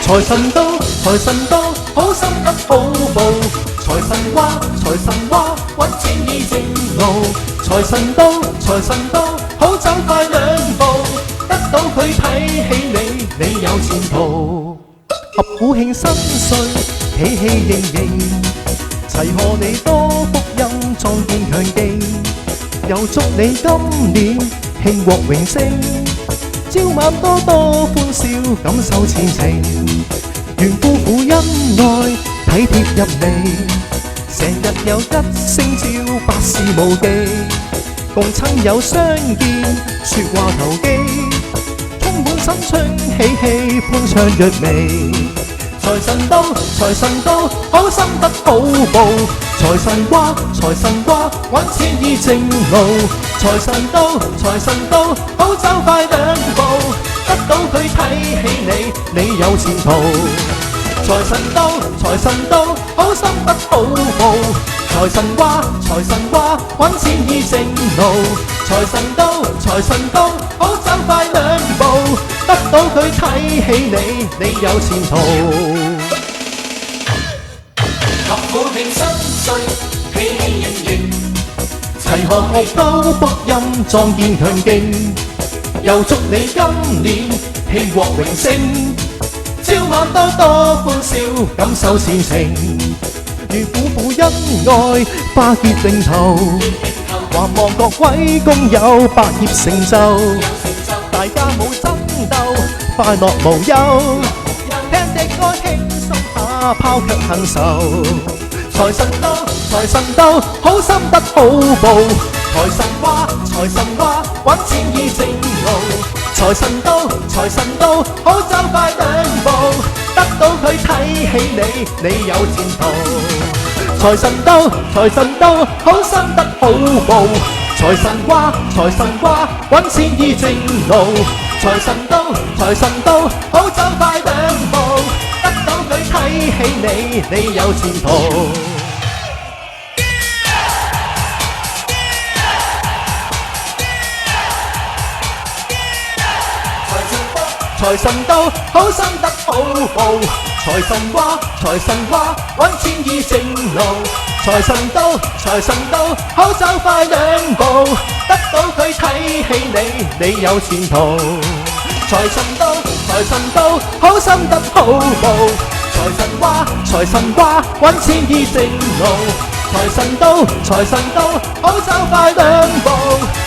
財神到，財神到，好心得好報。財神話，財神話，揾錢易正路。財神到，財神到，好走快兩步，得到佢睇起你，你有前途。合府慶新歲，喜氣盈盈，齊賀你多福音，壯健強勁。又祝你今年慶獲榮升，朝晚多多歡笑，感受前程。願夫婦恩愛，體貼入微，成日有吉星照，百事無忌。共親友相見，說話投機，充滿新春喜氣，歡暢若眉。財神到，財神到，好心得好報。財神話，財神話，揾錢易正路。財神到，財神到，好走快兩步，得到佢睇起你，你有前途。財神到，財神到，好心得好報。財神話，財神話，揾錢易正路。財神到，財神到，好走快兩步，得到佢睇起你，你有前途。合府慶新歲，喜氣盈盈，齊賀你多福音，壯健強勁。又祝你今年慶獲榮升，朝晚多多歡笑，感受前程。願夫婦恩愛，花結定頭，還望各位工友百業成就，大家冇爭鬥，快樂無憂，聽隻歌輕鬆下，拋卻恨愁。財神到，財神到，好心得好報。財神話，財神話，揾錢易正路。財神到，財神到，好走快兩步，得到佢睇起你，你有前途。財神到，財神到，好心得好報。財神話，財神話，揾錢易正路。財神到，財神到，好走快兩步，得到佢睇起你，你有前途。財神到，好心得好報。財神話，財神話，揾錢易正路。財神到，財神到，好走快兩步，得到佢睇起你，你有前途。財神到，財神到，好心得好報。財神話，財神話，揾錢易正路。財神到，財神到，好走快兩步，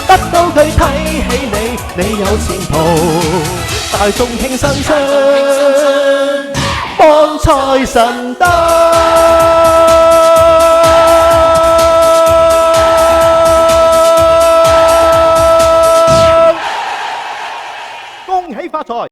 得到佢睇起你，你有前途。大眾慶新春，幫財神到。